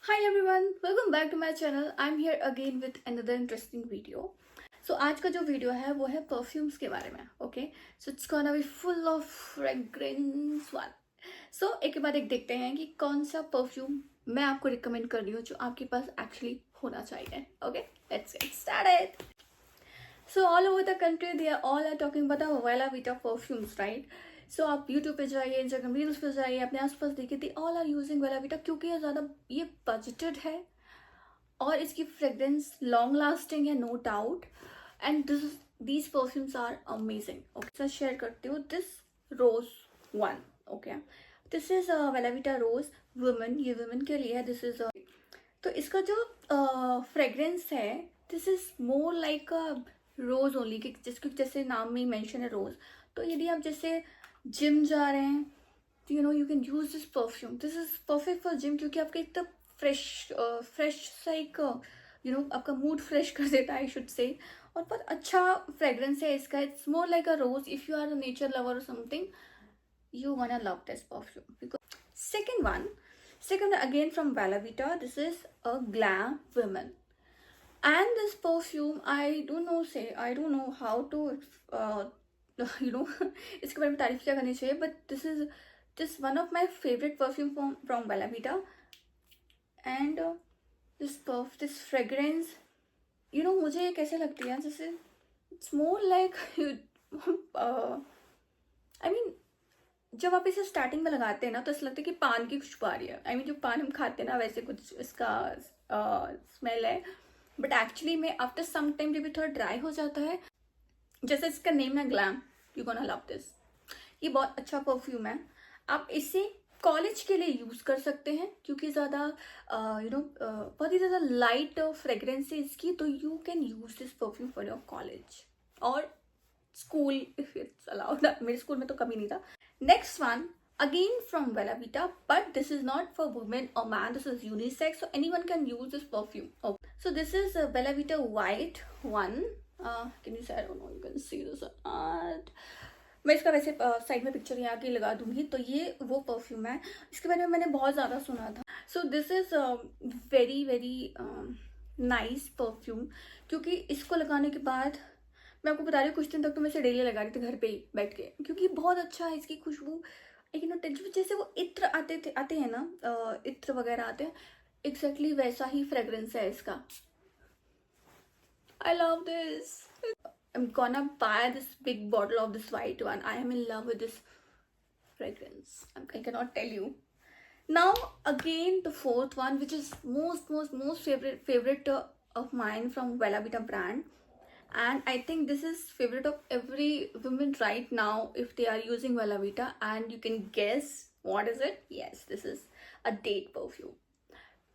Hi everyone, welcome back to my channel. I'm here again with another interesting video. So आज का जो video है वो है परफ्यूम्स के बारे में. Okay, so it's gonna be full of fragrance one. So एक के बाद एक देखते हैं कि कौन सा परफ्यूम मैं आपको रिकमेंड कर रही हूँ जो आपके पास एक्चुअली होना चाहिए. Okay, let's get started. So all over the country they are all are talking about the Vela Vita perfumes, right? So आप YouTube पे जाइए, Instagram रील्स पे जाइए, अपने आसपास देखिए, they all are using Vela Vita क्योंकि ये बजटेड है और इसकी फ्रेग्रेंस लॉन्ग लास्टिंग है, no doubt. And these perfumes are amazing. Okay, सर शेयर करती हूँ this rose one. Okay, this is Vela Vita rose women. ये वुमेन के लिए है. दिस इज तो इसका जो फ्रेग्रेंस है, this is more like a rose only, जिसके जैसे नाम में मेंशन है रोज. तो यदि आप जैसे जिम जा रहे हैं तो you can use this perfume. This is perfect for gym क्योंकि आपके एकदम फ्रेश सा एक आपका मूड फ्रेश कर देता है, आई शुड से. और बहुत अच्छा फ्रेग्रेंस है इसका. It's more like a rose. If you are a nature lover और something, you gonna love this perfume. Because second again from Vela Vita, this is a glam women. And this perfume, I don't know how to इसके बारे में तारीफ क्या करनी चाहिए, but this is just one of my favorite perfume from Vela Vita. And this fragrance, मुझे कैसे लगती है जैसे it's more like I mean, जब आप इसे स्टार्टिंग में लगाते हैं ना तो ऐसा लगता है कि पान की खुशबू आ रही है. आई मीन जो पान हम खाते हैं ना वैसे कुछ इसका स्मेल है. बट एक्चुअली में आफ्टर सम टाइम जब ये थोड़ा ड्राई हो जाता है, जैसे इसका नेम है glam, you gonna love this. ये बहुत अच्छा परफ्यूम है. आप इसे कॉलेज के लिए यूज कर सकते हैं क्योंकि ज़्यादा बहुत ही ज़्यादा लाइट फ्रेग्रेंस है इसकी. तो you can use this perfume for your college और स्कूल इफ इट्स अलाउड. मेरे स्कूल में तो कभी नहीं था. Next one, again from Vela Vita, but this is not for women or man, this is unisex, so anyone can use this perfume. Okay. So this is a Vela Vita white one. Can you say, I don't know, you can see this art. मैं इसका वैसे side में picture यहाँ की लगा दूंगी. तो ये वो परफ्यूम है, इसके बारे में मैंने बहुत ज़्यादा सुना था. So this is very very nice perfume क्योंकि इसको लगाने के बाद मैं आपको बता रही हूँ कुछ दिन तक तो मैं इसे डेली लगा रही थी घर पे ही बैठ के क्योंकि बहुत अच्छा है इसकी खुशबू. लेकिन जैसे वो इत्र आते हैं ना, इत्र वगैरह आते हैं, एग्जैक्टली वैसा ही फ्रेग्रेंस है इसका. आई love this. I'm gonna buy this big bottle of this white one. I am in love with this fragrance. I cannot tell you. Now again the fourth one, which is most favorite of mine from Vela Vita brand. And I think this is favorite of every woman right now if they are using Vela Vita. And you can guess what is it? Yes, this is a date perfume.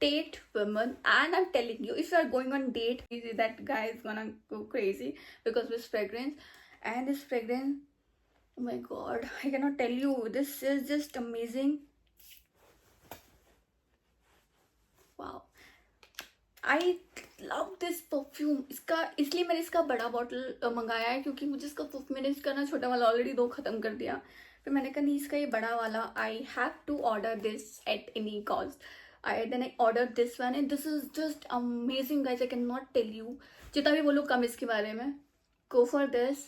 Date women. And I'm telling you, if you are going on date, that guy is gonna go crazy because of this fragrance. And this fragrance, oh my god, I cannot tell you, this is just amazing. Wow, I love this perfume. इसलिए मैंने इसका बड़ा bottle मंगाया है क्योंकि मुझे मैंने इसका ना छोटा वाला ऑलरेडी 2 ख़त्म कर दिया. फिर मैंने कहा नहीं, इसका ये बड़ा वाला I have to order this at any cost. I order this one and this is just amazing guys. I can not tell you, जितना भी बोलो कम इसके बारे में. Go for this.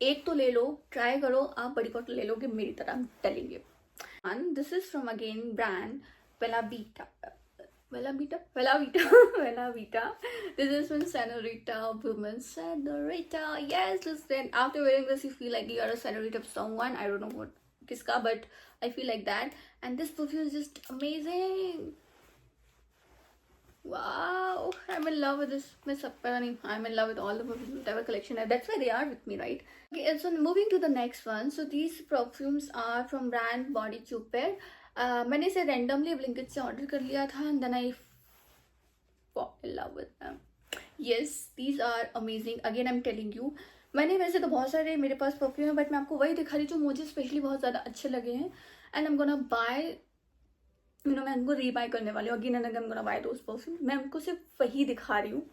एक तो ले लो, ट्राई करो. आप बड़ी बॉटल ले लोगे मेरी तरह, I'm telling you. And this is from again brand Vela Vita. Vela Vita. This is from Senorita woman. Senorita. Yes, listen. After wearing this, you feel like you are a senorita of someone. I don't know what kiska, but I feel like that. And this perfume is just amazing. Wow, I'm in love with this. I'm in love with all the perfumes, whatever collection. That's why they are with me, right? Okay, so moving to the next one. So these perfumes are from brand Body Cupid. मैंने इसे randomly Blinkit से order कर लिया था and then I fall in love with them. Yes, these are amazing. Again, I'm telling you. मैंने वैसे तो बहुत सारे मेरे पास परफ्यूम है बट मैं आपको वही दिखा रही हूँ जो मुझे स्पेशली बहुत ज़्यादा अच्छे लगे हैं. एंड I'm gonna buy, मैं उनको रीबाय करने वाली हूँ. Again and again I'm gonna buy those perfume. मैं उनको सिर्फ वही दिखा रही हूँ.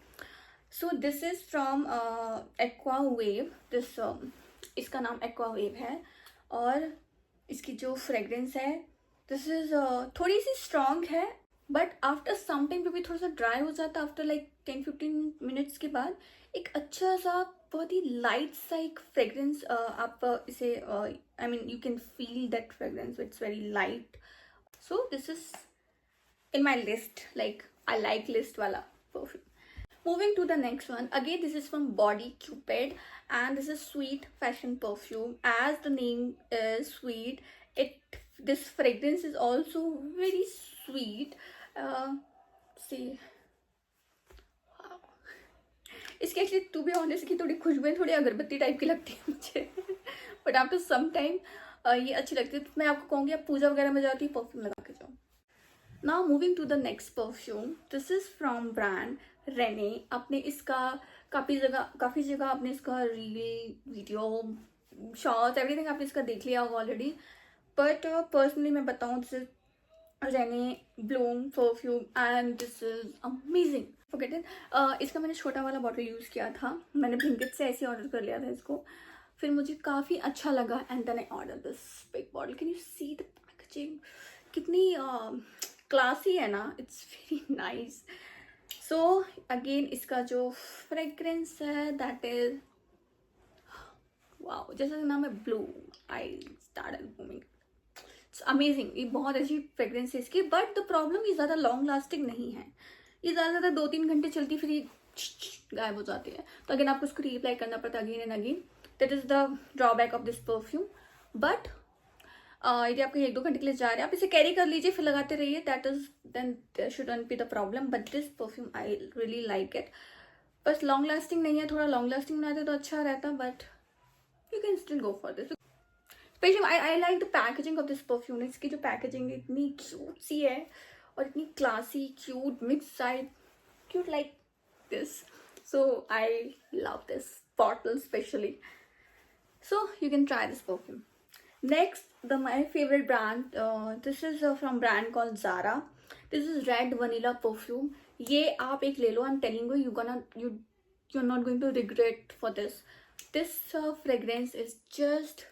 So this is from aqua wave. इसका नाम एक्वा वेव है और इसकी जो फ्रेग्रेंस है, दिस इज़ थोड़ी सी स्ट्रॉन्ग है बट आफ्टर सम टाइम जब ये थोड़ा सा ड्राई हो जाता है, आफ्टर लाइक 10-15 मिनट्स के बाद एक अच्छा सा बहुत ही लाइट सा एक फ्रेग्रेंस आप इसे I mean you can feel that fragrance, it's very light. So this is in my list, like I like list wala perfume. Moving to the next one, again this is from Body Cupid, and this is sweet fashion perfume. As the name is sweet, it this fragrance is also very sweet. See, wow. इसकी actually to be honest की थोड़ी खुशबू थोड़ी अगरबत्ती type की लगती है मुझे, but after some time ये अच्छी लगती है. तो मैं आपको कहूँगी आप पूजा वगैरह में जाती है परफ्यूम लगा के जाओ. Now moving to the next perfume, this is from brand Rene. आपने इसका काफ़ी जगह आपने इसका रील, वीडियो, शॉर्ट्स, एवरीथिंग आपने इसका देख लिया होगा ऑलरेडी. बट पर्सनली मैं बताऊँ, this is Rene Bloom perfume and this is amazing. Forget it. इसका मैंने छोटा वाला बॉटल यूज़ किया था, मैंने ब्लिंकिट से ऐसे ऑर्डर कर लिया था इसको. फिर मुझे काफ़ी अच्छा लगा and then I order this big bottle. Can you see the packaging, कितनी क्लासी है ना, it's very nice. So again इसका जो फ्रेग्रेंस है दैट इज वाओ, जैसा नाम है blue, I started booming. It's amazing. ये बहुत अच्छी फ्रेग्रेंस है इसकी, बट द प्रॉब्लम ये ज़्यादा लॉन्ग लास्टिंग नहीं है. ये ज़्यादा 2-3 घंटे चलती फिर ये गायब हो जाती है. तो अगेन आपको उसको रीअप्लाई करना पड़ता है again and again. That is the drawback of this perfume. But यदि आप कहीं 1-2 घंटे के लिए जा रहे हैं, आप इसे कैरी कर लीजिए, फिर लगाते रहिए. That is then there shouldn't be the problem. But this perfume I really like it. बस लॉन्ग लास्टिंग नहीं है, थोड़ा लॉन्ग लास्टिंग बनाते तो अच्छा रहता, but you can still go for this. Especially I like the packaging of this perfume. इसकी जो पैकेजिंग इतनी क्यूट सी है और इतनी classy, cute, mix side, cute like this. So I love this bottle especially. So you can try this perfume. Next, my favorite brand, this is from brand called Zara. This is red vanilla perfume. ये आप एक ले लो. I'm telling you, you're not going to regret for this. This fragrance is just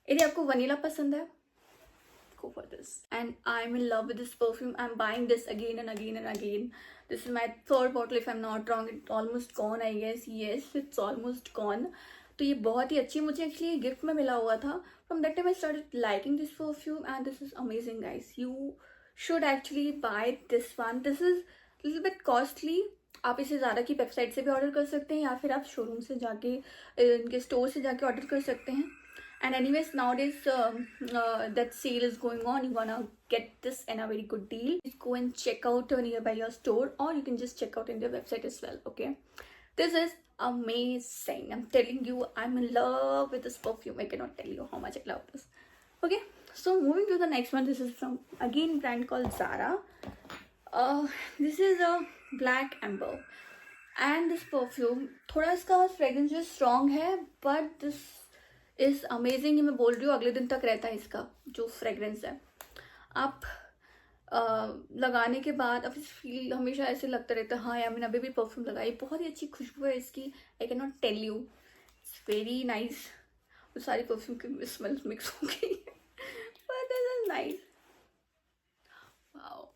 यदि आपको vanilla पसंद है, go for this. And I'm in love with this perfume. I'm buying this again and again and again. This is my 3rd bottle if I'm not wrong. It's almost gone, I guess. Yes, it's almost gone. तो ये बहुत ही अच्छी, मुझे actually gift में मिला हुआ था. From that time I started liking this perfume and this is amazing, guys. You should actually buy this one. This is little bit costly. आप इसे ज़ारा की वेबसाइट से भी ऑर्डर कर सकते हैं या फिर आप शोरूम से जाके इनके स्टोर से जाके ऑर्डर कर सकते हैं. And anyways, nowadays that sale is going on. You wanna get this in a very good deal. Just go and check out nearby your store, or you can just check out in their website as well. Okay, this is amazing. I'm telling you, I'm in love with this perfume. I cannot tell you how much I love this. Okay, so moving to the next one. This is from again brand called Zara. This is a Black Amber, and this perfume थोड़ा इसका fragrance जो strong है, but this is amazing. ही मैं बोल रही हूँ, अगले दिन तक रहता है इसका जो फ्रेग्रेंस है. आप लगाने के बाद अब फील हमेशा ऐसे लगता रहता है, हाँ यार मैंने अभी भी परफ्यूम लगाई. बहुत ही अच्छी खुशबू है इसकी. I can not tell you, it's very nice. वो सारी परफ्यूम की स्मेल मिक्स हो गई but this is nice. Wow,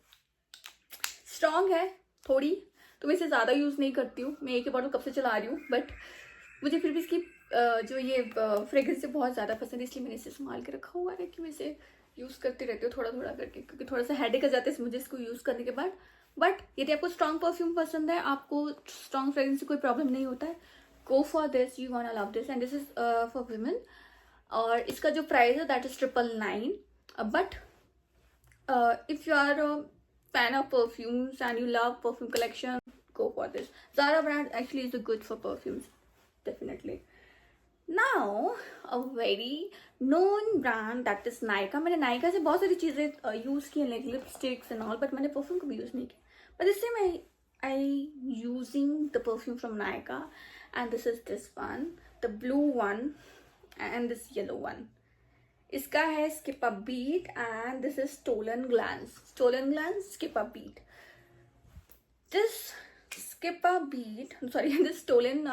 strong है थोड़ी, तो मैं इसे ज़्यादा यूज़ नहीं करती हूँ. मैं एक ही बॉटल कब से चला रही हूँ, बट मुझे फिर भी इसकी जो ये फ्रेग्रेंस से बहुत ज़्यादा पसंद है, इसलिए मैंने इसे संभाल के रखा हुआ है कि मैं इसे यूज़ करती रहती हूँ थोड़ा थोड़ा करके, क्योंकि थोड़ा सा हेडेक आ जाता है मुझे इसको यूज़ करने के बाद. बट यदि आपको स्ट्रॉन्ग परफ्यूम पसंद है, आपको स्ट्रॉन्ग फ्रेग्रेंस से कोई प्रॉब्लम नहीं होता है, go for this. You want love this. And this is for women. और इसका जो प्राइस है that is 999. But if you are fan of perfumes and you love perfume collection, go for this. Zara brand actually is good for perfumes, definitely. Now a very known brand that is Nykaa. मैंने Nykaa से बहुत सारी चीज़ें use की हैं, like lipsticks and all, but मैंने perfume कभी use नहीं किया. But this time I using the perfume from Nykaa, and this is this one, the blue one, and this yellow one. इसका है Skip a Beat, and this is Stolen Glance. Stolen Glance, Skip a Beat. This Skip a Beat, I'm sorry, this Stolen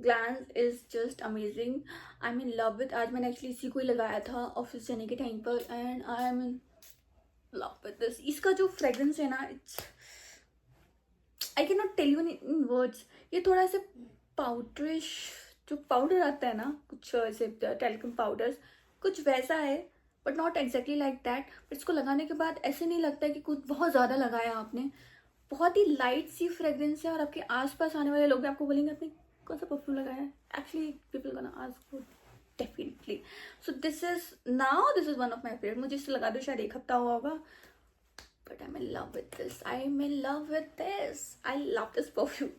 glance is just amazing. I am in love with. आज मैंने actually इसी को ही लगाया था office जाने के time पर and I am in love with this. इसका जो फ्रेग्रेंस है ना, it's I can not tell you in words. ये थोड़ा सा पाउडरिश, जो पाउडर आता है ना कुछ ऐसे टेल्कम पाउडर्स, कुछ वैसा है but not exactly like that. But इसको लगाने के बाद ऐसे नहीं लगता है कि कुछ बहुत ज़्यादा लगाया आपने. बहुत ही लाइट सी फ्रेग्रेंस है और आपके आसपास आने वाले लोग भी आपको बोलेंगे आपने कौन सा परफ्यूम लगाया है. Actually people gonna ask definitely. So this is one of my favourite. मुझे इससे लगा दो शायद 1 हफ्ता हुआ होगा. But I'm in love with this. I'm in love with this. I love this perfume.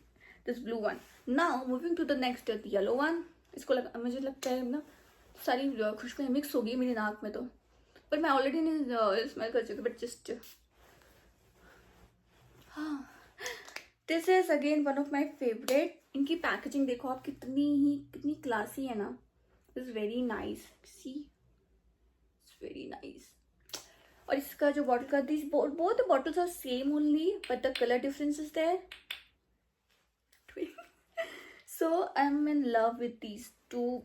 This blue one. Now moving to the next, the yellow one. इसको मुझे लगता है ना सारी खुशबुएं मिक्स हो गई मेरी नाक में तो. पर मैं ऑलरेडी नहीं स्मेल कर चुकी. बट जस्ट हाँ, this is again one of my favourite. इनकी पैकेजिंग देखो आप, कितनी क्लासी है ना. Is very nice. See, it's very nice. और इसका जो बॉटल का this both the bottles are same only but the color difference is there. So I'm in love with these two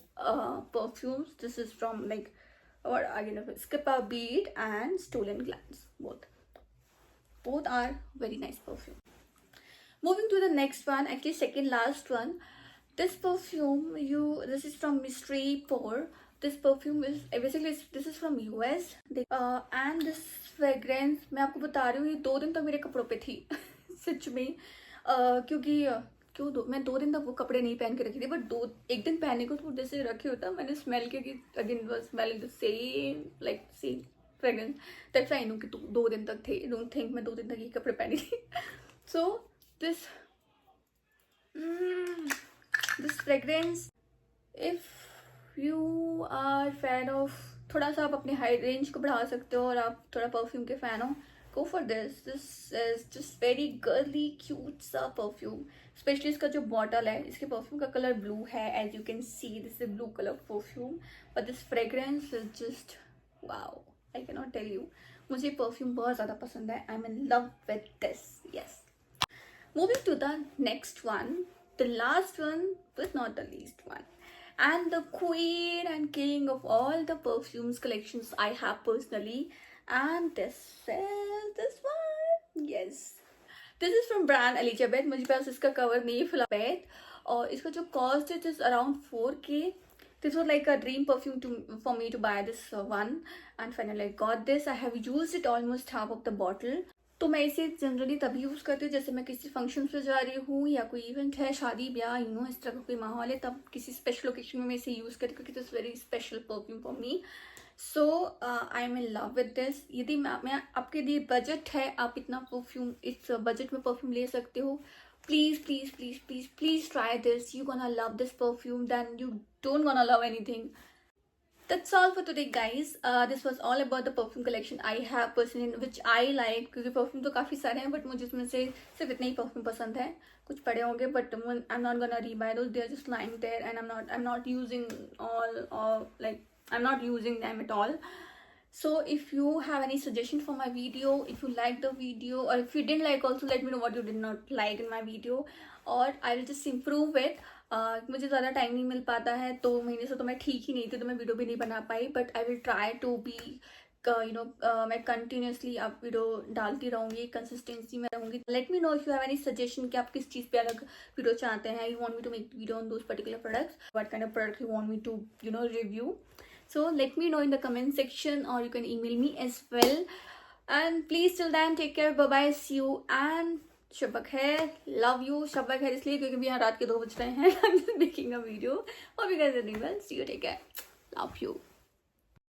perfumes. This is from like or again Skip a Beat and Stolen Glance. Both are very nice perfume. Moving to the next one, actually second last one. This perfume, this is from Mystery Pour. This perfume is basically this is from US. And this fragrance मैं आपको बता रही हूँ, ये 2 दिन तक मेरे कपड़ों पे थी. सच में. क्योंकि मैं 2 दिन तक वो कपड़े नहीं पहन के रखी थी. बट 1 दिन पहनने को तो जैसे रखे होता मैंने स्मेल किया कि again was smelling the same like same fragrance. That's I know कि 2 दिन तक थे. डोंट थिंक मैं 2 दिन तक ये कपड़े पहनी थी. So this fragrance, if you are fan of, थोड़ा सा आप अपने हाई रेंज को बढ़ा सकते हो और आप थोड़ा परफ्यूम के फैन हो, go for this. This is just very girly cute सा परफ्यूम. स्पेशली इसका जो बॉटल है, इसके परफ्यूम का कलर ब्लू है. As you can see this is blue colour perfume. But this fragrance is just wow. I can not tell you. मुझे perfume बहुत ज़्यादा पसंद है. I am in love with this. Yes. Moving to the next one, the last one but not the least one, and the queen and king of all the perfumes collections I have personally, and this is this one. Yes, this is from brand Elizabeth. मुझे पास इसका cover नहीं फिलहाल. और इसका जो cost है is around 4K. This was like a dream perfume for me to buy this one, and finally I got this. I have used it almost half of the bottle. तो मैं इसे generally तभी use करती हूँ जैसे मैं किसी function पे जा रही हूँ या कोई इवेंट है, शादी ब्याह, इस तरह का कोई माहौल है, तब किसी स्पेशल लोकेशन में मैं इसे यूज़ करती हूँ क्योंकि it's very special perfume for me. So I am in love with this. यदि मैं आपके लिए बजट है, आप इतना परफ्यूम इस बजट में परफ्यूम ले सकते हो, please please please please please try this. You gonna love this perfume, then you don't gonna love anything. That's all for today guys. This was all about the perfume collection I have personally, which I like. क्योंकि perfume तो काफ़ी सारे हैं but मुझे इसमें से सिर्फ इतने ही perfume पसंद है. कुछ पड़े होंगे but I'm not gonna rebuy those. They are just lying there and I'm not using all, or like I'm not using them at all. So if you have any suggestion for my video, if you like the video, or if you didn't like, also let me know what you did not like in my video, or I will just improve it. मुझे ज़्यादा time नहीं मिल पाता है, 2 महीने से तो मैं ठीक ही नहीं थी, तो मैं वीडियो भी नहीं बना पाई. But I will try to be मैं कंटिन्यूसली आप वीडियो डालती रहूँगी, कंसिस्टेंसी में रहूँगी. Let me know if you have any suggestion कि आप किस चीज़ पे अलग वीडियो चाहते हैं. You want me to make video on those particular products, what kind of product you want me to review. So let me know in the comment section, or you can email me as well. And please till then take care, bye bye, see you, and शब खैर. Love you. शब खैर इसलिए क्योंकि अभी यहाँ रात के 2 बज रहे हैं. I'm just making a video. Hope you guys are doing well. See you, take care. Love you.